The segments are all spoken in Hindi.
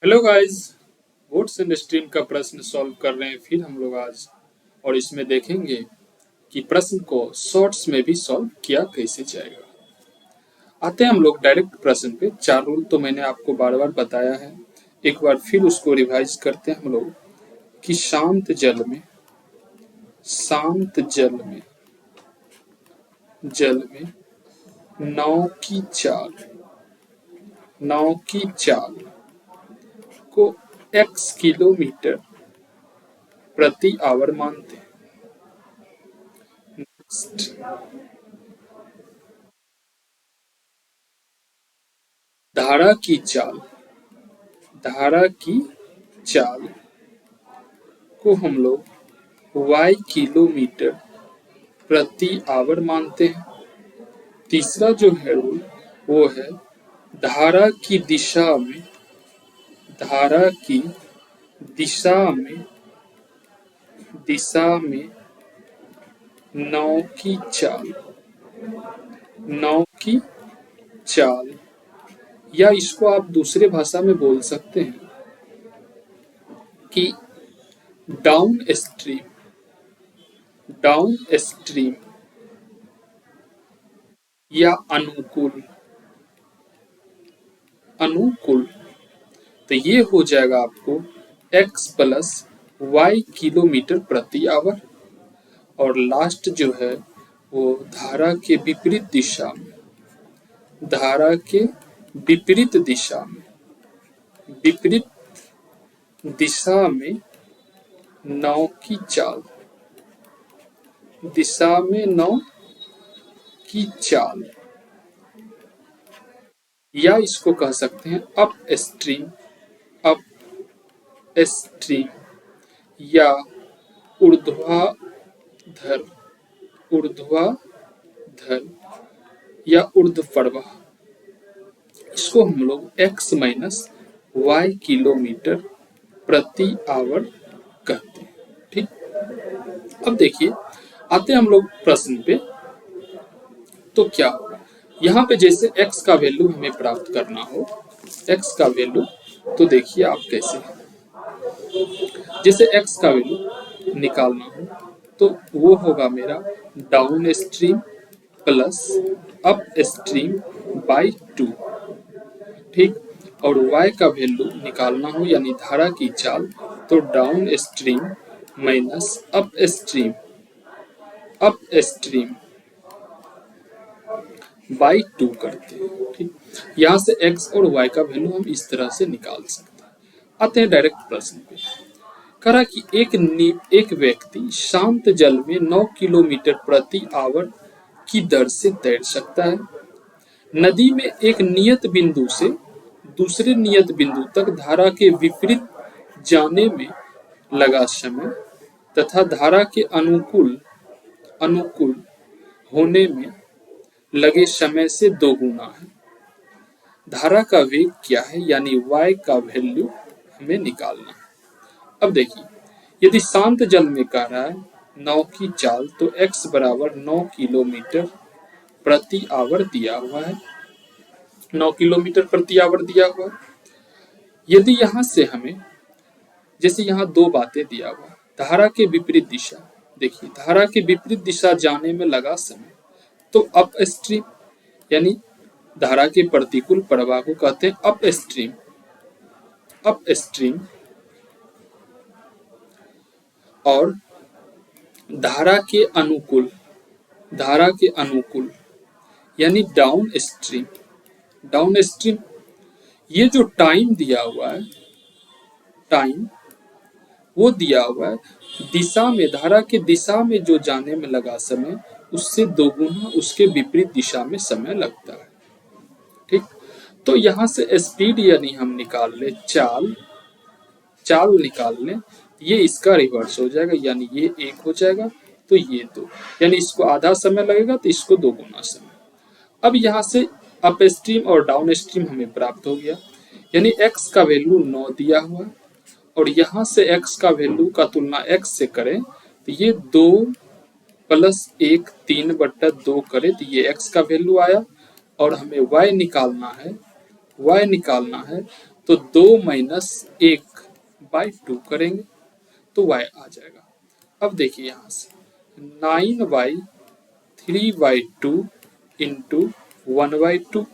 Hello guys, boats and stream का प्रश्न सॉल्व कर रहे हैं फिर हम लोग आज। और इसमें देखेंगे कि प्रश्न को शॉर्ट्स में भी सॉल्व किया कैसे जाएगा। आते हैं हम लोग डायरेक्ट प्रश्न पे। चार रूल तो मैंने आपको बार बार बताया है, एक बार फिर उसको रिवाइज करते हैं हम लोग कि शांत जल में नाव की चाल को x किलोमीटर प्रति आवर मानते हैं। धारा की चाल को हम लोग y किलोमीटर प्रति आवर मानते हैं। तीसरा जो है रूल वो है धारा की दिशा में नाव की चाल या इसको आप दूसरे भाषा में बोल सकते हैं कि डाउन स्ट्रीम या अनुकूल। तो ये हो जाएगा आपको x प्लस वाई किलोमीटर प्रति आवर। और लास्ट जो है वो धारा के विपरीत दिशा में नाव की चाल या इसको कह सकते हैं अप स्ट्रीम या ऊर्ध्वाधर या ऊर्ध्व प्रवाह। इसको हम लोग x माइनस वाई किलोमीटर प्रति आवर कहते हैं। ठीक, अब देखिए आते हम लोग प्रश्न पे। तो क्या होगा यहाँ पे, जैसे x का वैल्यू हमें प्राप्त करना हो, x का वैल्यू तो देखिए आप कैसे, जैसे x का वैल्यू निकालना हो तो वो होगा मेरा down stream plus up stream by 2। ठीक, और y का वैल्यू निकालना हो यानी धारा की चाल तो down stream minus up stream by 2 करते हैं। ठीक, यहाँ से x और y का वैल्यू हम इस तरह से निकाल सकते हैं। आते हैं डायरेक्ट प्रश्न पे। कहा कि एक व्यक्ति शांत जल में 9 किलोमीटर प्रति आवर की दर से तैर सकता है। नदी में एक नियत बिंदु से दूसरे नियत बिंदु तक धारा के विपरीत जाने में लगा समय तथा धारा के अनुकूल होने में लगे समय से दोगुना है। धारा का वेग क्या है यानी y का वैल्यू हमें निकालना है। अब देखिए, यदि शांत जल में कह रहा है नाव की चाल तो x बराबर 9 किलोमीटर प्रति आवर दिया हुआ है। 9 किलोमीटर प्रति आवर दिया हुआ है। यदि यहाँ से हमें, जैसे यहाँ दो बातें दिया हुआ, धारा के विपरीत दिशा, देखिए धारा के विपरीत दिशा जाने में लगा समय तो अप स्ट्रीम यानी धारा के प्रतिकूल प्रवाह को कहते हैं अप स्ट्रीम और धारा के अनुकूल यानी डाउन स्ट्रीम। ये जो टाइम दिया हुआ है, वो दिया हुआ है दिशा में, धारा के दिशा में जो जाने में लगा समय उससे दोगुना उसके विपरीत दिशा में समय लगता है। ठीक, तो यहाँ से स्पीड यानी हम निकाल ले, चाल निकाल ले, ये इसका रिवर्स हो जाएगा यानी ये 1 हो जाएगा तो ये 2, यानी इसको आधा समय लगेगा तो इसको दोगुना समय। अब यहाँ से अप स्ट्रीम और डाउन स्ट्रीम हमें प्राप्त हो गया, यानी x का वैल्यू 9 दिया हुआ है और यहाँ से x का वैल्यू का तुलना x से करें तो ये 2 प्लस 1 3/2 करें तो ये x का वैल्यू आया। और हमें y निकालना है तो 2 माइनस 1/2 करेंगे तो y आ जाएगा। अब देखिए यहाँ से 9y 3/2 इंटू 1/2,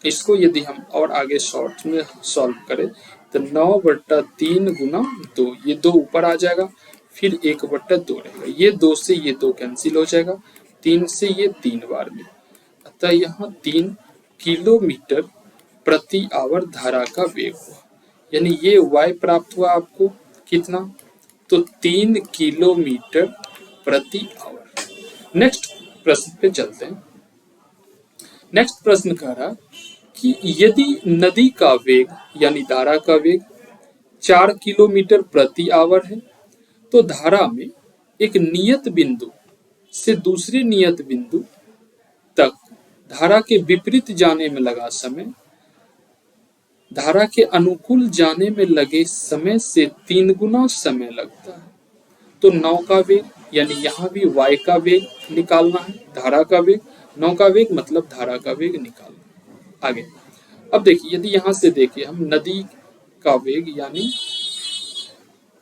इसको यदि हम और आगे शॉर्ट में सॉल्व करें तो 9/3 गुना 2, ये 2 ऊपर आ जाएगा, फिर 1/2 रहेगा, ये 2 से ये 2 कैंसिल हो जाएगा, 3 से ये 3 बार में, अतः यहाँ 3 किलोमीटर प्रति आवर धारा का वेग हुआ, यानी ये y प्राप्त हुआ आपको कितना, तो 3 किलोमीटर प्रति आवर। नेक्स्ट प्रश्न पे चलते हैं। नेक्स्ट प्रश्न कह रहा कि यदि नदी का वेग यानी धारा का वेग 4 किलोमीटर प्रति आवर है, तो धारा में एक नियत बिंदु से दूसरे नियत बिंदु तक धारा के विपरीत जाने में लगा समय धारा के अनुकूल जाने में लगे समय से 3 गुना समय लगता है। तो नौ का वेग, यानी यहाँ भी y का वेग निकालना है, धारा का वेग, नौ का वेग मतलब धारा का वेग निकालना। आगे अब देखिए, यदि यहाँ से देखिए हम नदी का वेग, यानी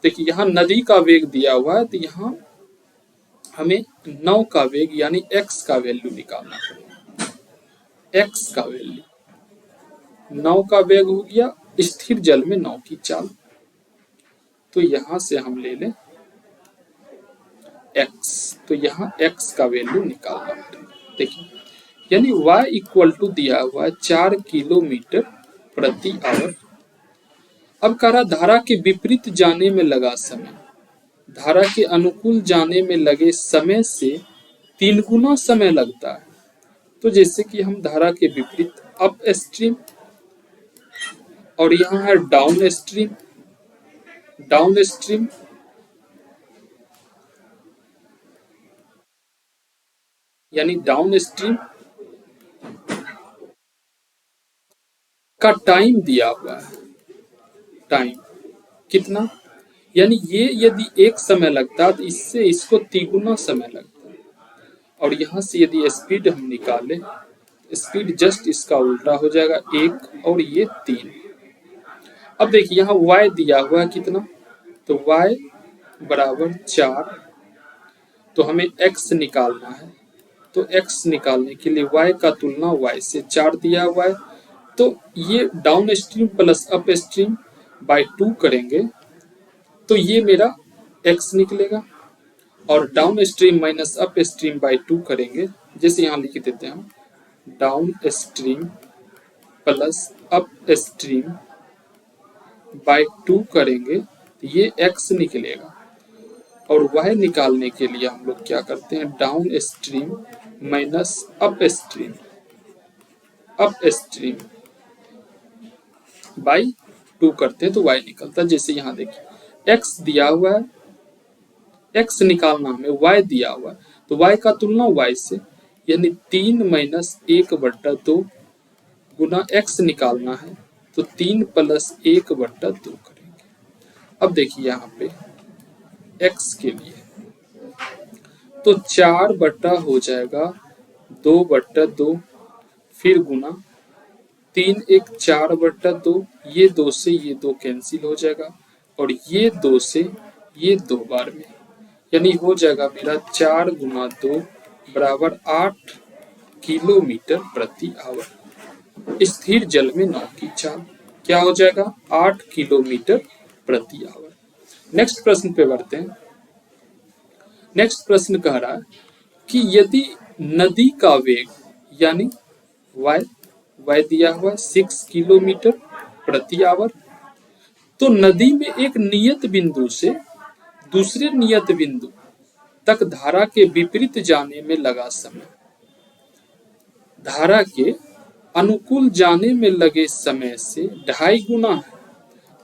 देखिए यहाँ नदी का वेग दिया हुआ है, तो यहाँ हमें नौ का वेग यानी x का वैल्यू निकालना पड़ेगा। x का वैल्यू, नौ का वेग हो गया स्थिर जल में नौ की चाल, तो यहां से हम ले लें x, तो यहाँ x का वैल्यू निकालना पड़ेगा। देखिए यानी y इक्वल टू दिया हुआ है 4 किलोमीटर प्रति आवर। अब कह रहा धारा के विपरीत जाने में लगा समय धारा के अनुकूल जाने में लगे समय से 3 गुना समय लगता है। तो जैसे कि हम धारा के विपरीत अप स्ट्रीम और यहाँ है डाउन स्ट्रीम, डाउन स्ट्रीम यानी डाउन स्ट्रीम का टाइम दिया हुआ है, टाइम कितना, यानी ये यदि एक समय लगता है तो इससे इसको 3 गुना समय लगता है। और यहाँ से यदि स्पीड हम निकालें, स्पीड जस्ट इसका उल्टा हो जाएगा, 1 और ये 3। अब देखिए यहाँ y दिया हुआ है कितना, तो y बराबर 4, तो हमें x निकालना है, तो x निकालने के लिए y का तुलना y से 4 दिया हुआ है, तो ये downstream plus upstream by 2 करेंगे तो ये मेरा x निकलेगा, और downstream minus upstream by 2 करेंगे, जैसे यहाँ लिख देते हैं downstream plus upstream by 2 करेंगे तो ये x निकलेगा। और y निकालने के लिए हम लोग क्या करते हैं, downstream minus upstream by 2 करते हैं तो y निकलता है। जैसे यहाँ देखिए x दिया हुआ है, x निकालना हमें, y दिया हुआ है तो y का तुलना y से, यानी 3 माइनस 1/2 गुना x निकालना है, तो 3 प्लस 1/2 करेंगे। अब देखिए यहाँ पे x के लिए तो 4 बट्टा हो जाएगा 2/2, फिर गुना 3 1 4/2, ये 2 से ये 2 कैंसिल हो जाएगा, और ये 2 से ये 2 बार में, यानी हो जाएगा मेरा 4 गुना 2 बराबर 8 किलोमीटर प्रति आवर। स्थिर जल में नाव की चाल क्या हो जाएगा, 8 किलोमीटर प्रति आवर। नेक्स्ट प्रश्न पे बढ़ते हैं। नेक्स्ट प्रश्न कह रहा है कि यदि नदी का वेग यानी y दिया हुआ 6 किलोमीटर प्रति आवर, तो नदी में एक नियत बिंदु से दूसरे नियत बिंदु तक धारा के विपरीत जाने में लगा समय धारा के अनुकूल जाने में लगे समय से 2.5 गुना है।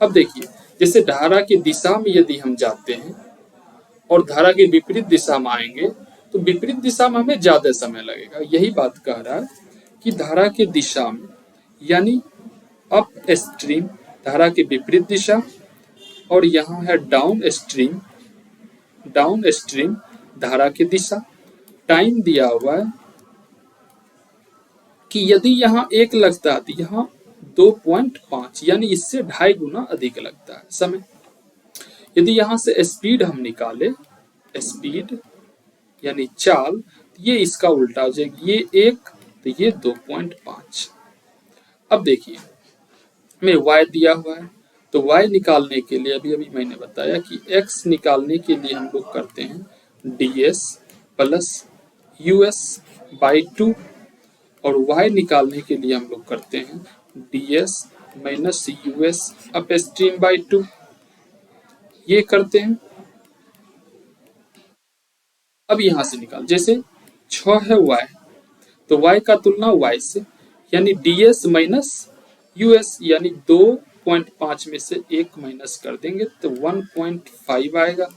अब देखिए, जैसे धारा की दिशा में यदि हम जाते हैं और धारा के विपरीत दिशा में आएंगे तो विपरीत दिशा में हमें ज्यादा समय लगेगा। यही बात कह रहा है कि धारा की दिशा में यानी अप स्ट्रीम धारा के विपरीत दिशा, और यहाँ है डाउन स्ट्रीम धारा की दिशा। टाइम दिया हुआ है कि यदि यहाँ 1 लगता है तो यहाँ 2.5 यानी इससे 2.5 गुना अधिक लगता है समय। यदि यहां से स्पीड हम निकाले, स्पीड यानी चाल, ये इसका उल्टा हो जाएगा, ये 1 तो ये 2.5। अब देखिए में y दिया हुआ है, तो y निकालने के लिए अभी अभी मैंने बताया कि x निकालने के लिए हम लोग करते हैं ds प्लस us बाई 2, और y निकालने के लिए हम लोग करते हैं ds minus us up stream by 2। ये करते हैं। अब यहां से निकाल, जैसे 6 है y, तो y का तुलना y से, यानी ds माइनस यूएस, यानी 2.5 में से 1 माइनस कर देंगे तो 1.5 आएगा।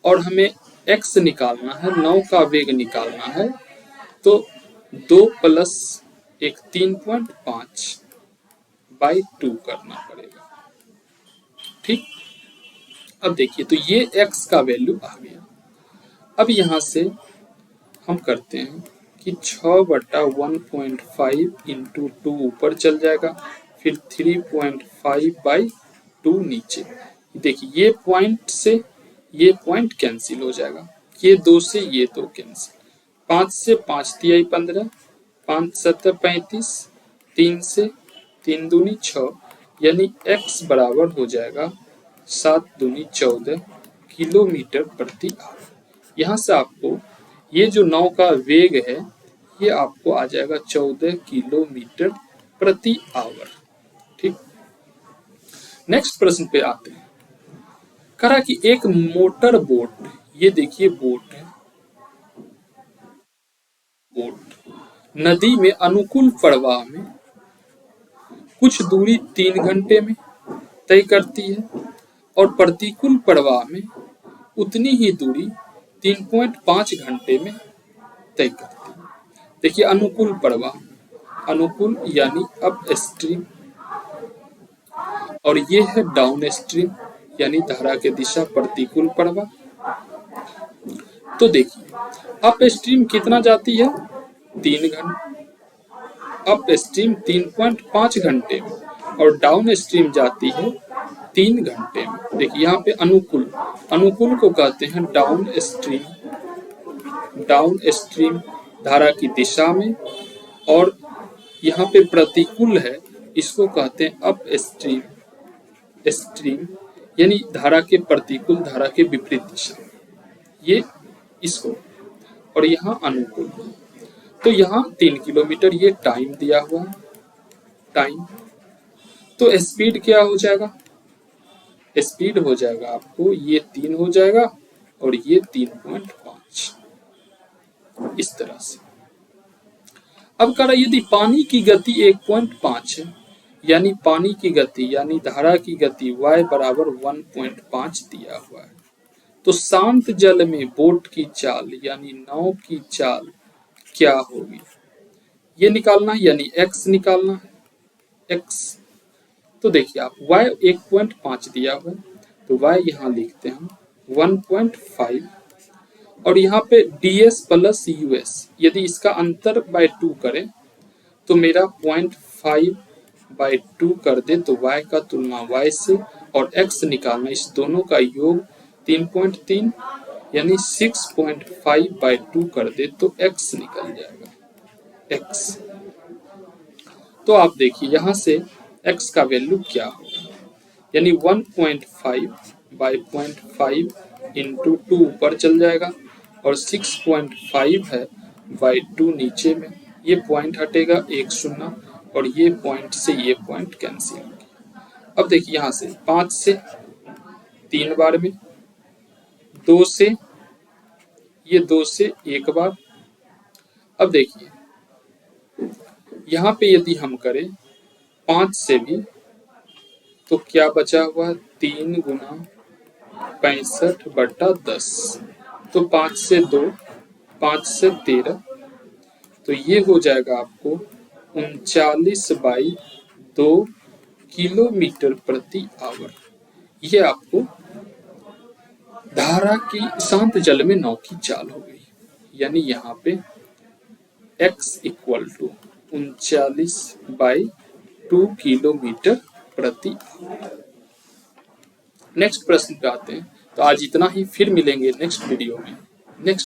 और हमें x निकालना है, 9 का वेग निकालना है, तो 2 प्लस 1 3.5 बाई 2 करना पड़ेगा। ठीक, अब देखिए तो ये x का वैल्यू आ गया। अब यहां से हम करते हैं कि 6/1.5 इंटू 2 ऊपर चल जाएगा, फिर 3.5 बाई 2 नीचे। देखिए ये पॉइंट से ये पॉइंट कैंसिल हो जाएगा, ये 2 से ये 2 कैंसिल, 5 से 5 तिहाई 15, 5 7 35, 3 से 3 दूनी 6, यानी x बराबर हो जाएगा 7 दूनी 14 किलोमीटर प्रति आवर। यहाँ से आपको ये जो नाव का वेग है ये आपको आ जाएगा 14 किलोमीटर प्रति आवर। ठीक, नेक्स्ट प्रश्न पे आते हैं। करा कि एक मोटर बोट, ये देखिए बोट है, बोट नदी में अनुकूल प्रवाह में कुछ दूरी 3 घंटे में तय करती है और प्रतिकूल प्रवाह में उतनी ही दूरी 3.5 घंटे में तय करती है। देखिए अनुकूल प्रवाह, अनुकूल यानी अप स्ट्रीम, और ये है डाउन स्ट्रीम यानी धारा के दिशा प्रतिकूल प्रवाह। तो देखिए अप स्ट्रीम कितना जाती है, 3 घंटे, अप स्ट्रीम 3.5 घंटे में, और डाउन स्ट्रीम जाती है 3 घंटे में। देखिए यहाँ पे अनुकूल, अनुकूल को कहते हैं डाउन स्ट्रीम, डाउन स्ट्रीम धारा की दिशा में, और यहाँ पे प्रतिकूल है, इसको कहते हैं अप स्ट्रीम, स्ट्रीम यानी धारा के प्रतिकूल, धारा के विपरीत दिशा, ये इसको, और यहाँ अनुकूल। तो यहाँ 3 किलोमीटर, ये टाइम दिया हुआ है, टाइम। तो स्पीड क्या हो जाएगा, स्पीड हो जाएगा आपको ये 3 हो जाएगा और ये 3.5, इस तरह से। अब कह रहा यदि पानी की गति 1.5 है, यानी पानी की गति यानी धारा की गति y बराबर 1.5 दिया हुआ है, तो शांत जल में बोट की चाल यानी नाव की चाल क्या होगी, ये निकालना है, यानी x निकालना है, x। तो देखिए आप y 1.5 दिया हुआ है, तो y यहाँ लिखते हैं 1.5, और यहाँ पे ds प्लस us, यदि इसका अंतर बाय 2 करें तो मेरा 0.5 बाय 2 कर दे तो y का तुलना y से, और x निकालना, इस दोनों का योग 3.3 यानी 6.5 बाय 2 कर दे तो x निकल जाएगा, x। तो आप देखिए यहाँ से x का वैल्यू क्या होगा, यानी 1.5 बाय 0.5 इंटू 2 ऊपर चल जाएगा, और 6.5 है बाई 2 नीचे में, ये पॉइंट हटेगा 1 0, और ये पॉइंट से ये पॉइंट कैंसिल। अब देखिए यहाँ से 5 से 3 बार में, 2 से ये 2 से 1 बार। अब देखिए यहाँ पे यदि हम करें 5 से भी, तो क्या बचा हुआ, 3 गुना 65/10, तो 5 से 2, 5 से 13, तो ये हो जाएगा आपको 39/2 किलोमीटर प्रति आवर। ये आपको धारा की शांत जल में नाव की चाल हो गई, यानी यहाँ पे x इक्वल टू 39/2 2 किलोमीटर प्रति आवर। नेक्स्ट प्रश्न पे आते हैं। तो आज इतना ही, फिर मिलेंगे नेक्स्ट वीडियो में। नेक्स्ट